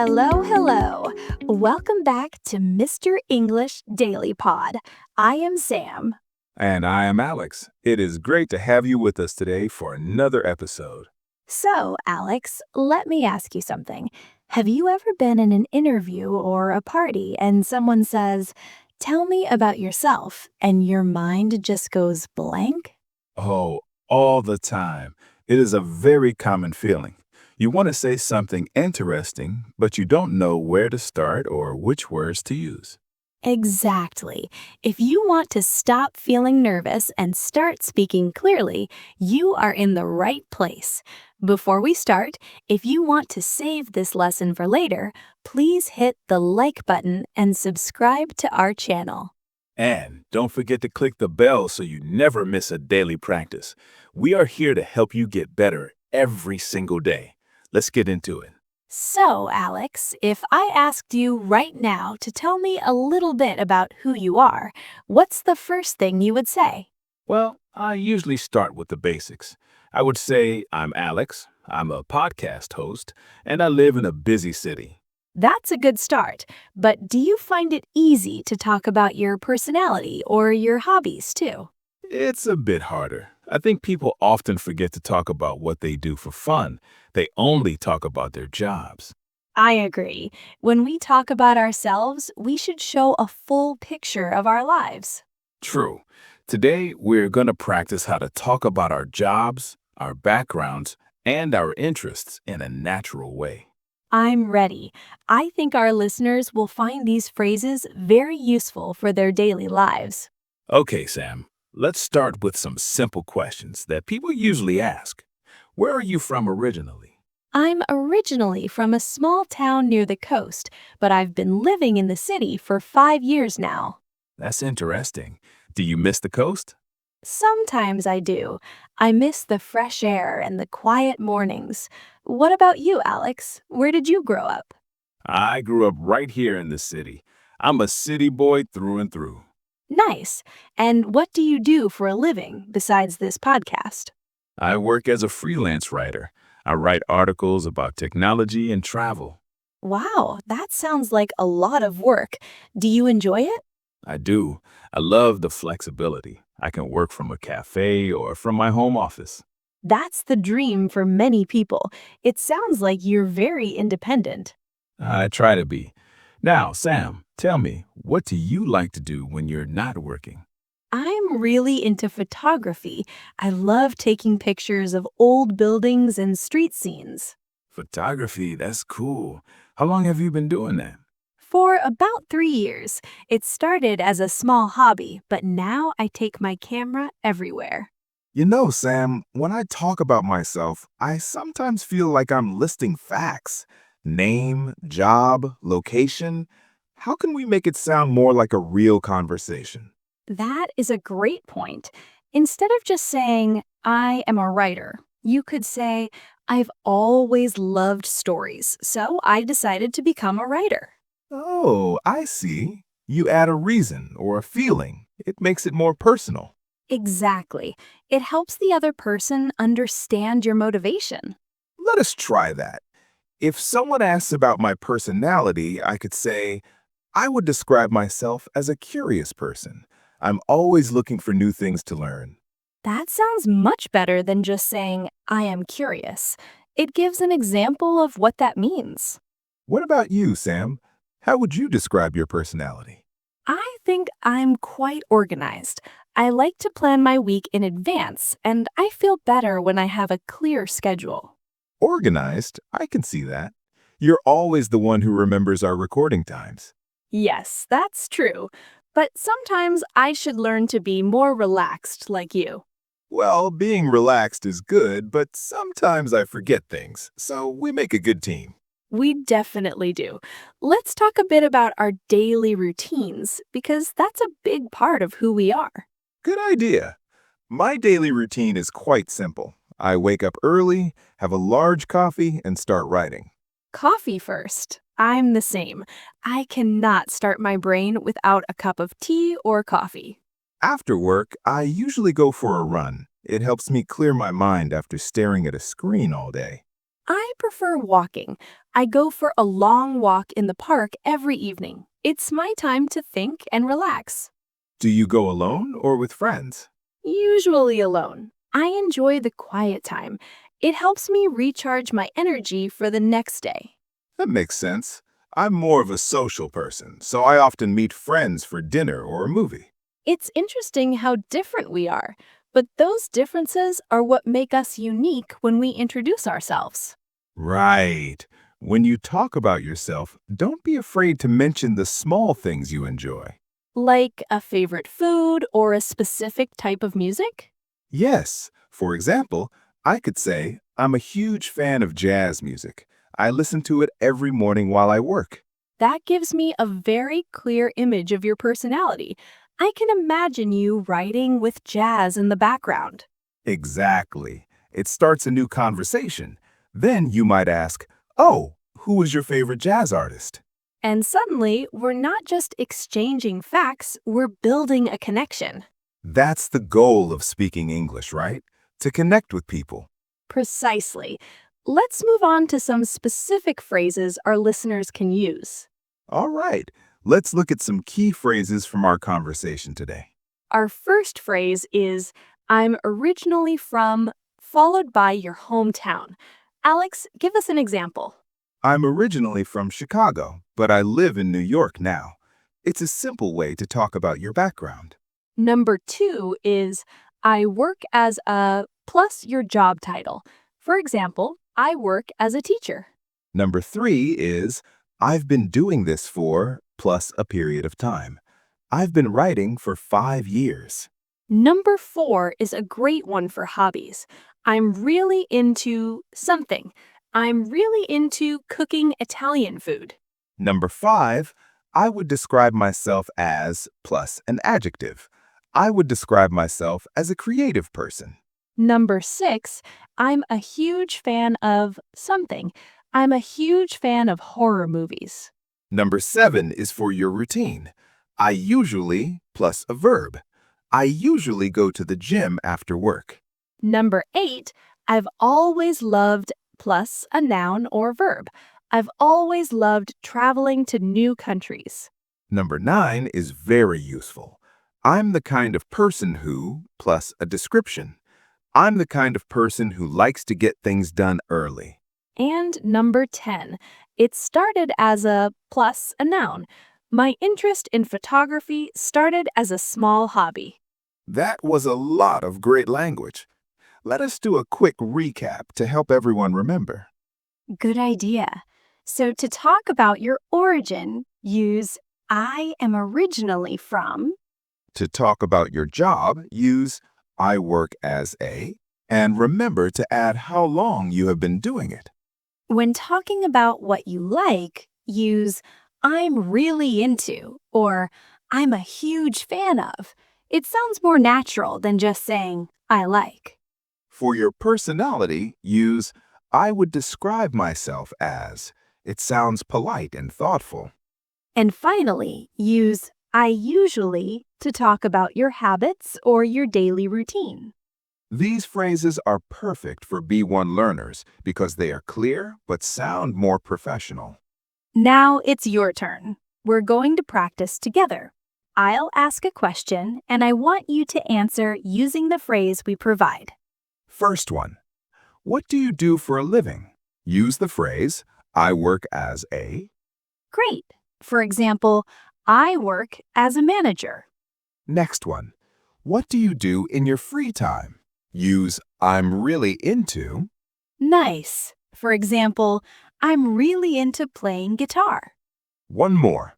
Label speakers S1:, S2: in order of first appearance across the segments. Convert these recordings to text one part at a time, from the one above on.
S1: Hello, hello. Welcome back to Mr. English DailyPod. I am Sam.
S2: And I am Alex. It is great to have you with us today for another episode.
S1: So, Alex, let me ask you something. Have you ever been in an interview or a party and someone says, "Tell me about yourself," and your mind just goes blank?
S2: Oh, all the time. It is a very common feeling. You want to say something interesting, but you don't know where to start or which words to use.
S1: Exactly. If you want to stop feeling nervous and start speaking clearly, you are in the right place. Before we start, if you want to save this lesson for later, please hit the like button and subscribe to our channel.
S2: And don't forget to click the bell so you never miss a daily practice. We are here to help you get better every single day. Let's get into it.
S1: So, Alex, if I asked you right now to tell me a little bit about who you are, what's the first thing you would say?
S2: Well, I usually start with the basics. I would say I'm Alex, I'm a podcast host, and I live in a busy city.
S1: That's a good start, but do you find it easy to talk about your personality or your hobbies too?
S2: It's a bit harder. I think people often forget to talk about what they do for fun. They only talk about their jobs.
S1: I agree. When we talk about ourselves, we should show a full picture of our lives.
S2: True. Today, we're going to practice how to talk about our jobs, our backgrounds, and our interests in a natural way.
S1: I'm ready. I think our listeners will find these phrases very useful for their daily lives.
S2: Okay, Sam, let's start with some simple questions that people usually ask. Where are you from originally?
S1: I'm originally from a small town near the coast, but I've been living in the city for 5 years now.
S2: That's interesting. Do you miss the coast?
S1: Sometimes I do. I miss the fresh air and the quiet mornings. What about you, Alex? Where did you grow up?
S2: I grew up right here in the city. I'm a city boy through and through.
S1: Nice. And what do you do for a living besides this podcast?
S2: I work as a freelance writer. I write articles about technology and travel.
S1: Wow, that sounds like a lot of work. Do you enjoy it?
S2: I do. I love the flexibility. I can work from a cafe or from my home office.
S1: That's the dream for many people. It sounds like you're very independent.
S2: I try to be. Now, Sam, tell me, what do you like to do when you're not working?
S1: I'm really into photography. I love taking pictures of old buildings and street scenes.
S2: Photography, that's cool. How long have you been doing that?
S1: For about 3 years, it started as a small hobby, but now I take my camera everywhere.
S3: You know, Sam, when I talk about myself, I sometimes feel like I'm listing facts. Name, job, location. How can we make it sound more like a real conversation?
S1: That is a great point. Instead of just saying, "I am a writer," you could say, "I've always loved stories, so I decided to become a writer."
S3: Oh, I see. You add a reason or a feeling. It makes it more personal.
S1: Exactly. It helps the other person understand your motivation.
S3: Let us try that. If someone asks about my personality, I could say, I would describe myself as a curious person. I'm always looking for new things to learn.
S1: That sounds much better than just saying, "I am curious." It gives an example of what that means.
S3: What about you, Sam? How would you describe your personality?
S1: I think I'm quite organized. I like to plan my week in advance, and I feel better when I have a clear schedule.
S3: Organized? I can see that. You're always the one who remembers our recording times.
S1: Yes, that's true. But sometimes I should learn to be more relaxed like you.
S3: Well, being relaxed is good, but sometimes I forget things, so we make a good team.
S1: We definitely do. Let's talk a bit about our daily routines, because that's a big part of who we are.
S3: Good idea. My daily routine is quite simple. I wake up early, have a large coffee, and start writing.
S1: Coffee first. I'm the same. I cannot start my brain without a cup of tea or coffee.
S3: After work, I usually go for a run. It helps me clear my mind after staring at a screen all day.
S1: I prefer walking. I go for a long walk in the park every evening. It's my time to think and relax.
S3: Do you go alone or with friends?
S1: Usually alone. I enjoy the quiet time. It helps me recharge my energy for the next day.
S3: That makes sense. I'm more of a social person, so I often meet friends for dinner or a movie.
S1: It's interesting how different we are, but those differences are what make us unique when we introduce ourselves.
S3: Right. When you talk about yourself, don't be afraid to mention the small things you enjoy.
S1: Like a favorite food or a specific type of music?
S3: Yes, for example, I could say, I'm a huge fan of jazz music. I listen to it every morning while I work.
S1: That gives me a very clear image of your personality. I can imagine you writing with jazz in the background.
S3: Exactly. It starts a new conversation. Then you might ask, oh, who is your favorite jazz artist?
S1: And suddenly, we're not just exchanging facts, we're building a connection.
S3: That's the goal of speaking English, right? To connect with people.
S1: Precisely. Let's move on to some specific phrases our listeners can use.
S3: All right, let's look at some key phrases from our conversation today.
S1: Our first phrase is, I'm originally from, followed by your hometown. Alex, give us an example.
S3: I'm originally from Chicago, but I live in New York now. It's a simple way to talk about your background.
S1: Number two is, I work as a plus your job title. For example, I work as a teacher.
S3: Number 3 is, I've been doing this for plus a period of time. I've been writing for 5 years.
S1: Number four is a great one for hobbies. I'm really into something. I'm really into cooking Italian food.
S3: Number 5, I would describe myself as plus an adjective. I would describe myself as a creative person.
S1: Number six, I'm a huge fan of something. I'm a huge fan of horror movies.
S3: Number 7 is for your routine. I usually plus a verb. I usually go to the gym after work.
S1: Number eight, I've always loved plus a noun or verb. I've always loved traveling to new countries.
S3: Number 9 is very useful. I'm the kind of person who plus a description. I'm the kind of person who likes to get things done early.
S1: And number 10, it started as a plus a noun. My interest in photography started as a small hobby.
S3: That was a lot of great language. Let us do a quick recap to help everyone remember.
S1: Good idea. So to talk about your origin, use I am originally from.
S3: To talk about your job, use I work as a, and remember to add how long you have been doing it.
S1: When talking about what you like, use I'm really into or I'm a huge fan of. It sounds more natural than just saying I like.
S3: For your personality, use I would describe myself as. It sounds polite and thoughtful.
S1: And finally, use I usually to talk about your habits or your daily routine.
S3: These phrases are perfect for B1 learners because they are clear but sound more professional.
S1: Now it's your turn. We're going to practice together. I'll ask a question and I want you to answer using the phrase we provide.
S3: First one, what do you do for a living? Use the phrase, I work as a.
S1: Great. For example, I work as a manager.
S3: Next one, what do you do in your free time? Use I'm really into.
S1: Nice. For example, I'm really into playing guitar.
S3: One more,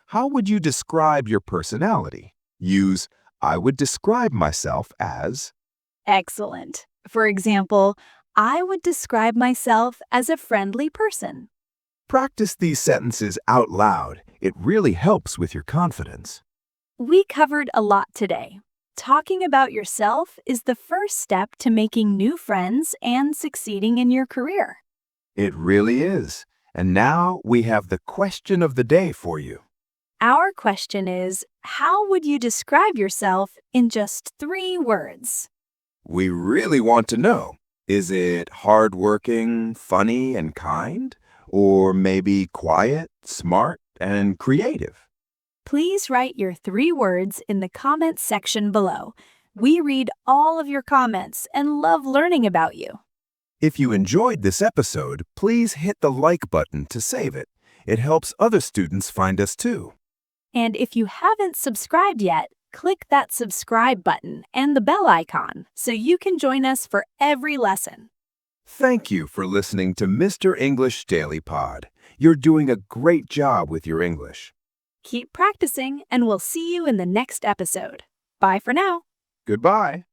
S3: how would you describe your personality? Use I would describe myself as.
S1: Excellent. For example, I would describe myself as a friendly person.
S3: Practice these sentences out loud. It really helps with your confidence.
S1: We covered a lot today. Talking about yourself is the first step to making new friends and succeeding in your career.
S3: It really is. And now we have the question of the day for you.
S1: Our question is, how would you describe yourself in just 3 words?
S3: We really want to know. Is it hardworking, funny, and kind? Or maybe quiet, smart, and creative?
S1: Please write your 3 words in the comments section below. We read all of your comments and love learning about you.
S3: If you enjoyed this episode, please hit the like button to save it. It helps other students find us too.
S1: And if you haven't subscribed yet, click that subscribe button and the bell icon so you can join us for every lesson.
S3: Thank you for listening to Mr. English Daily Pod. You're doing a great job with your English.
S1: Keep practicing, and we'll see you in the next episode. Bye for now.
S3: Goodbye.